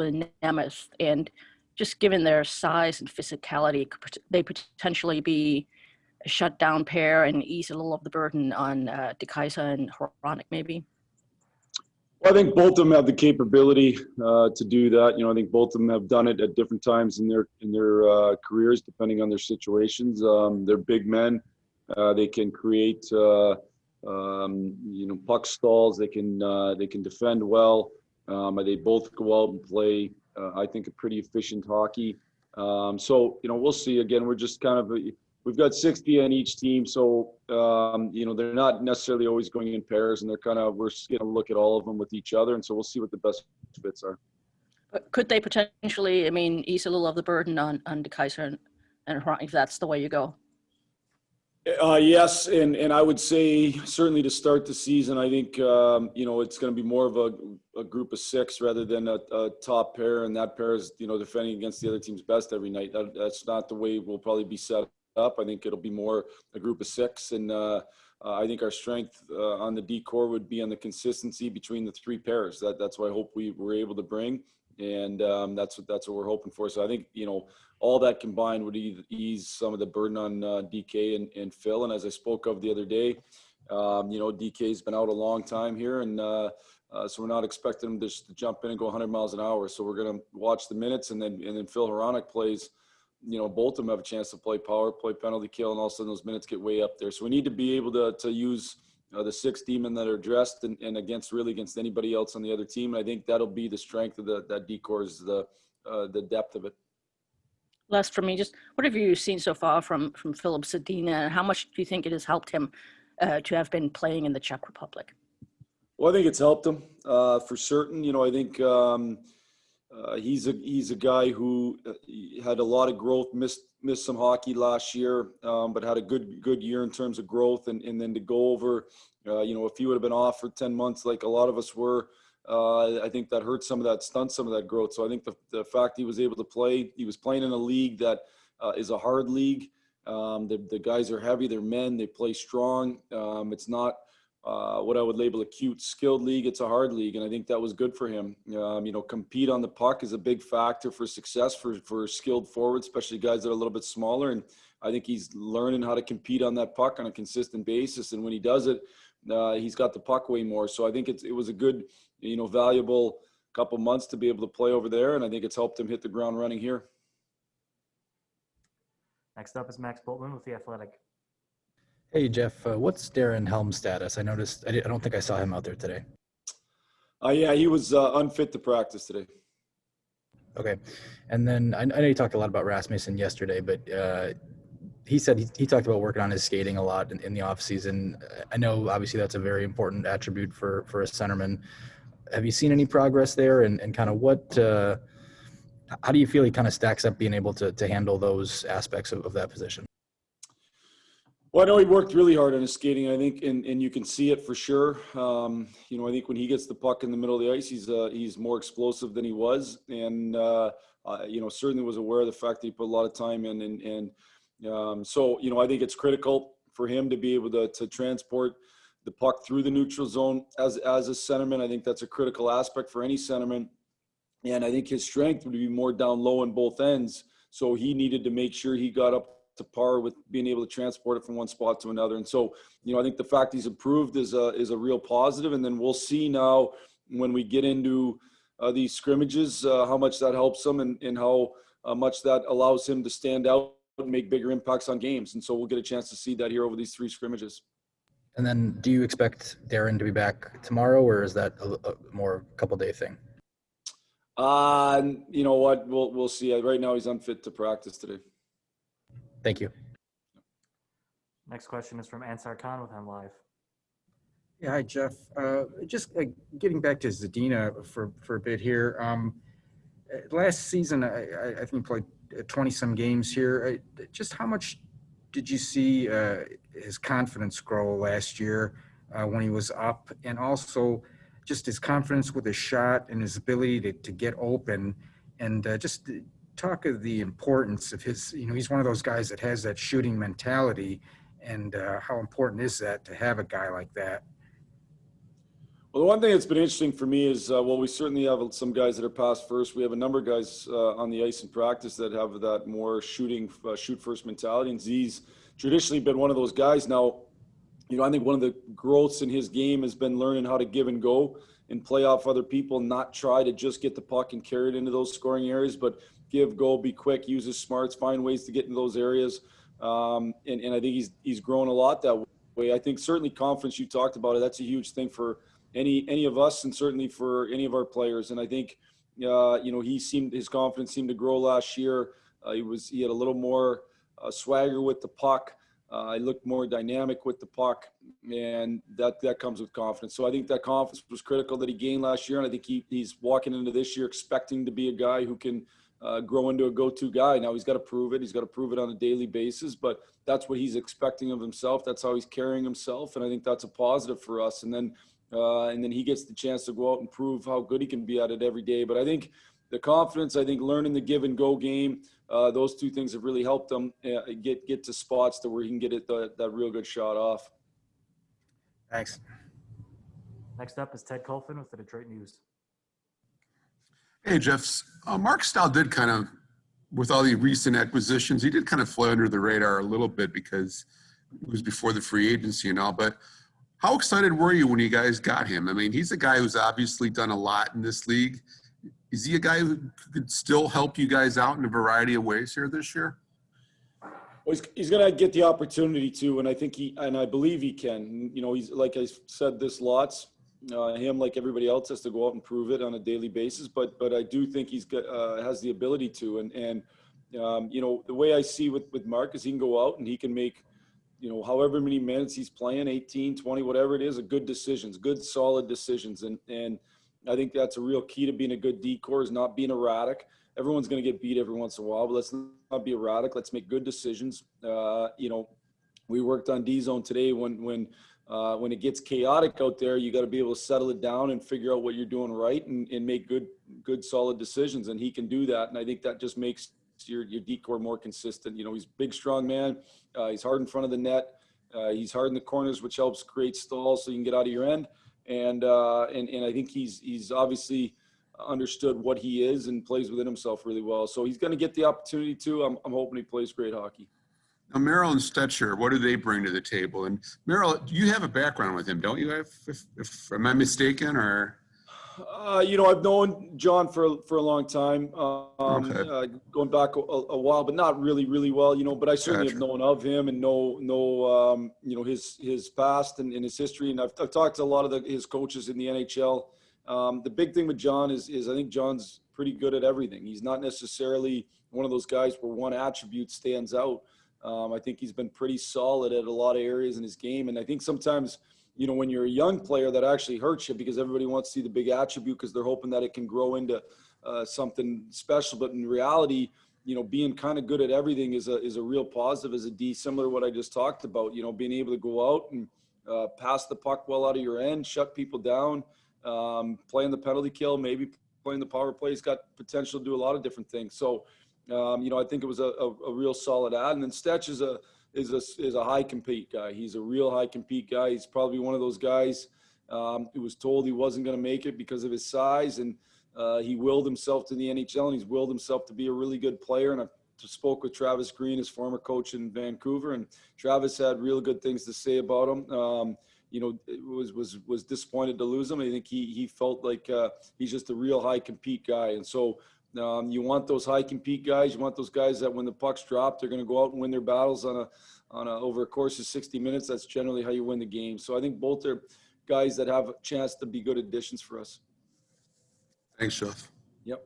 with Nemeth, and just given their size and physicality, could they potentially be a shutdown pair and ease a little of the burden on DeKaiser and Hronek maybe? Well, I think both of them have the capability to do that. I think both of them have done it at different times in their careers, depending on their situations. They're big men. They can create puck stalls. They can defend well. They both go out and play, I think, a pretty efficient hockey. So we'll see. Again, we're just kind of we've got 60 on each team, so they're not necessarily always going in pairs, and we're just going to look at all of them with each other, and so we'll see what the best fits are. But could they potentially, ease a little of the burden on DeKaiser and Hronek if that's the way you go? Yes, and I would say certainly to start the season, I think it's going to be more of a group of six rather than a top pair, and that pair is defending against the other team's best every night. That's not the way we'll probably be set up. I think it'll be more a group of six, and I think our strength on the D-core would be on the consistency between the three pairs. That's what I hope we were able to bring, and that's what we're hoping for. So I think all that combined would ease some of the burden on DK and Phil. And as I spoke of the other day, DK's been out a long time here, and so we're not expecting him just to jump in and go 100 miles an hour. So we're going to watch the minutes, and then Phil Hronek plays. Both of them have a chance to play power play, penalty kill, and all of a sudden those minutes get way up there. So we need to be able to use the six D-men that are dressed and against anybody else on the other team. And I think that'll be the strength of that D-core is the depth of it. Last for me, just what have you seen so far from Filip Zadina, and how much do you think it has helped him to have been playing in the Czech Republic? Well, I think it's helped him for certain. I think he's a guy who had a lot of growth, missed some hockey last year, but had a good year in terms of growth. And then to go over, if he would have been off for 10 months like a lot of us were, I think that hurt stunt some of that growth. So I think the fact he was able to play, he was playing in a league that is a hard league. The guys are heavy, they're men, they play strong. It's not what I would label a cute, skilled league. It's a hard league, and I think that was good for him. Compete on the puck is a big factor for success for skilled forwards, especially guys that are a little bit smaller. And I think he's learning how to compete on that puck on a consistent basis. And when he does it, he's got the puck way more. So I think it was a good, valuable couple months to be able to play over there, and I think it's helped him hit the ground running here. Next up is Max Boltman with The Athletic. Hey, Jeff, what's Darren Helm's status? I noticed, I don't think I saw him out there today. Yeah, he was unfit to practice today. Okay. And then I know you talked a lot about Rasmussen yesterday, but he said he talked about working on his skating a lot in the off season. I know obviously that's a very important attribute for a centerman. Have you seen any progress there, and kind of how do you feel he kind of stacks up being able to handle those aspects of that position? Well, I know he worked really hard on his skating, I think, and you can see it for sure. I think when he gets the puck in the middle of the ice, he's more explosive than he was, and certainly was aware of the fact that he put a lot of time in, so I think it's critical for him to be able to transport the puck through the neutral zone as a centerman. I think that's a critical aspect for any centerman, and I think his strength would be more down low on both ends. So he needed to make sure he got up to par with being able to transport it from one spot to another. And so, I think the fact he's improved is a real positive. And then we'll see now when we get into these scrimmages, how much that helps him and how much that allows him to stand out and make bigger impacts on games. And so we'll get a chance to see that here over these three scrimmages. And then do you expect Darren to be back tomorrow, or is that a more couple-day thing? You know what? We'll see. Right now he's unfit to practice today. Thank you. Next question is from Ansar Khan with MLive. Yeah, hi, Jeff. Just getting back to Zadina for a bit here. Last season, I think he played 20-some games here. Just how much did you see his confidence grow last year when he was up? And also just his confidence with his shot and his ability to get open, and just talk of the importance of his, he's one of those guys that has that shooting mentality, and how important is that to have a guy like that? Well, the one thing that's been interesting for me is, we certainly have some guys that are pass first. We have a number of guys on the ice in practice that have that more shoot first mentality. And Z's traditionally been one of those guys. Now, I think one of the growths in his game has been learning how to give and go and play off other people, not try to just get the puck and carry it into those scoring areas, but give, go, be quick, use his smarts, find ways to get in those areas. And I think he's grown a lot that way. I think certainly confidence, you talked about it, that's a huge thing for any of us, and certainly for any of our players. And I think his confidence seemed to grow last year. He had a little more swagger with the puck. He looked more dynamic with the puck, and that comes with confidence. So I think that confidence was critical that he gained last year, and I think he's walking into this year expecting to be a guy who can grow into a go-to guy. Now he's got to prove it. He's got to prove it on a daily basis, but that's what he's expecting of himself. That's how he's carrying himself, and I think that's a positive for us. And then he gets the chance to go out and prove how good he can be at it every day. But I think the confidence, I think learning the give and go game, those two things have really helped him get to spots to where he can get that real good shot off. Thanks. Next up is Ted Colfin with the Detroit News. Hey, Jeff. Mark Stahl did kind of, with all the recent acquisitions, he did kind of fly under the radar a little bit because it was before the free agency and all. But how excited were you when you guys got him? I mean, he's a guy who's obviously done a lot in this league. Is he a guy who could still help you guys out in a variety of ways here this year? Well, he's going to get the opportunity to, and I believe he can. He's, like I said this lots. Him, like everybody else, has to go out and prove it on a daily basis. But I do think he's has the ability to. And the way I see with Mark is he can go out and he can make, however many minutes he's playing, 18, 20, whatever it is, good decisions, good solid decisions. And I think that's a real key to being a good D-corps, is not being erratic. Everyone's going to get beat every once in a while, but let's not be erratic. Let's make good decisions. We worked on D-zone today. When it gets chaotic out there, you got to be able to settle it down and figure out what you're doing right and make good solid decisions. And he can do that. And I think that just makes your D-corps more consistent. He's a big, strong man. He's hard in front of the net. He's hard in the corners, which helps create stalls so you can get out of your end. And I think he's obviously understood what he is and plays within himself really well. So he's going to get the opportunity to. I'm hoping he plays great hockey. Now, Merrill and Stetcher, what do they bring to the table? And Merrill, you have a background with him, don't you? If am I mistaken, or? I've known John for a long time, going back a while, but not really, really well, but I certainly have known of him and know his past and his history. And I've talked to a lot of his coaches in the NHL. The big thing with John is I think John's pretty good at everything. He's not necessarily one of those guys where one attribute stands out. I think he's been pretty solid at a lot of areas in his game. And I think sometimes, when you're a young player, that actually hurts you because everybody wants to see the big attribute because they're hoping that it can grow into something special. But in reality, being kind of good at everything is a real positive as a D, similar to what I just talked about, being able to go out and pass the puck well out of your end, shut people down, playing the penalty kill, maybe playing the power play. He's got potential to do a lot of different things. So, I think it was a real solid ad. And then Stetch is a high compete guy. He's a real high compete guy. He's probably one of those guys who was told he wasn't going to make it because of his size, and he willed himself to the NHL, and he's willed himself to be a really good player. And I spoke with Travis Green, his former coach in Vancouver, and Travis had real good things to say about him. Was disappointed to lose him. I think he felt like he's just a real high compete guy, and so. You want those high compete guys. You want those guys that when the puck's dropped, they're going to go out and win their battles on over a course of 60 minutes. That's generally how you win the game. So I think both are guys that have a chance to be good additions for us. Thanks, Jeff. Yep.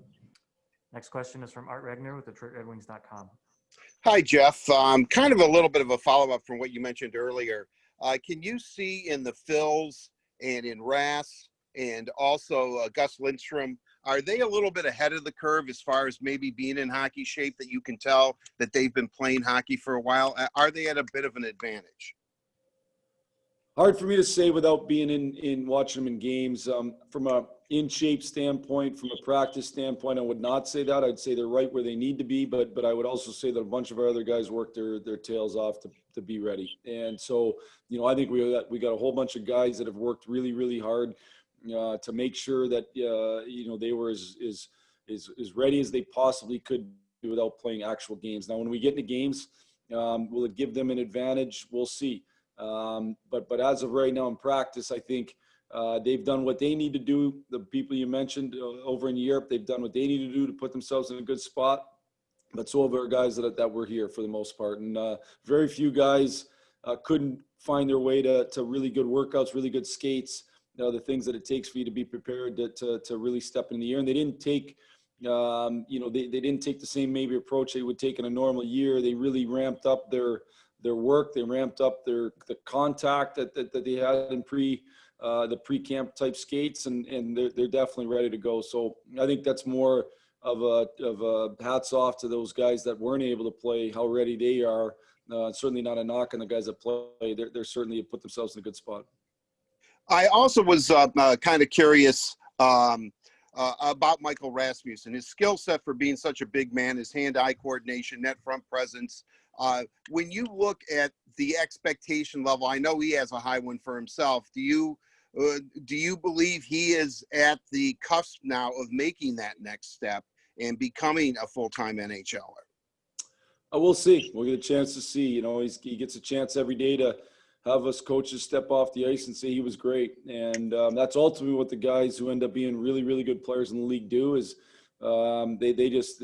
Next question is from Art Regner with DetroitRedWings.com. Hi, Jeff. Kind of a little bit of a follow-up from what you mentioned earlier. Can you see in the Phils and in Rass and also Gus Lindstrom, are they a little bit ahead of the curve as far as maybe being in hockey shape that you can tell that they've been playing hockey for a while? Are they at a bit of an advantage? Hard for me to say without being in watching them in games. From a in shape standpoint, from a practice standpoint, I would not say that. I'd say they're right where they need to be, but I would also say that a bunch of our other guys work their tails off to be ready. And so, I think we got a whole bunch of guys that have worked really, really hard. to make sure that they were as ready as they possibly could be without playing actual games. Now, when we get into games, will it give them an advantage? We'll see. But as of right now in practice, I think they've done what they need to do. The people you mentioned over in Europe, they've done what they need to do to put themselves in a good spot. But so have our guys that were here for the most part. And very few guys couldn't find their way to really good workouts, really good skates, the things that it takes for you to be prepared to really step in the air. And they didn't take, they didn't take the same maybe approach they would take in a normal year. They really ramped up their work. They ramped up the contact that they had in the pre-camp type skates, and they're definitely ready to go. So I think that's more of a hats off to those guys that weren't able to play, how ready they are. Certainly not a knock on the guys that play. They're certainly put themselves in a good spot. I also was kind of curious about Michael Rasmussen, his skill set for being such a big man, his hand-eye coordination, net front presence. When you look at the expectation level, I know he has a high one for himself. Do you believe he is at the cusp now of making that next step and becoming a full-time NHLer? We'll see. We'll get a chance to see. He gets a chance every day to have us coaches step off the ice and say he was great. And that's ultimately what the guys who end up being really, really good players in the league do is they just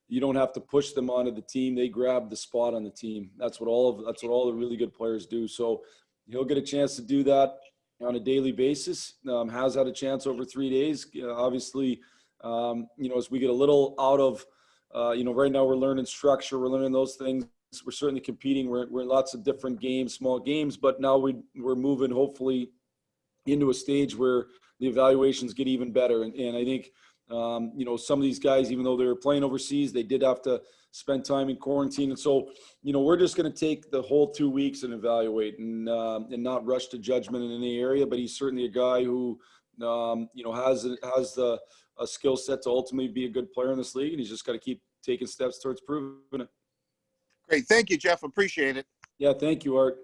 you don't have to push them onto the team. They grab the spot on the team. That's what all the really good players do. So he'll get a chance to do that on a daily basis. Has had a chance over 3 days. Obviously, as we get a little out of, right now we're learning structure. We're learning those things. We're certainly competing. We're in lots of different games, small games, but now we're moving hopefully into a stage where the evaluations get even better. And I think, some of these guys, even though they were playing overseas, they did have to spend time in quarantine. And so, we're just going to take the whole 2 weeks and evaluate and not rush to judgment in any area. But he's certainly a guy who, has a skill set to ultimately be a good player in this league. And he's just got to keep taking steps towards proving it. Great. Thank you, Jeff. Appreciate it. Yeah. Thank you, Art.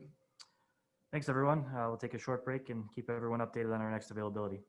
Thanks, everyone. We'll take a short break and keep everyone updated on our next availability.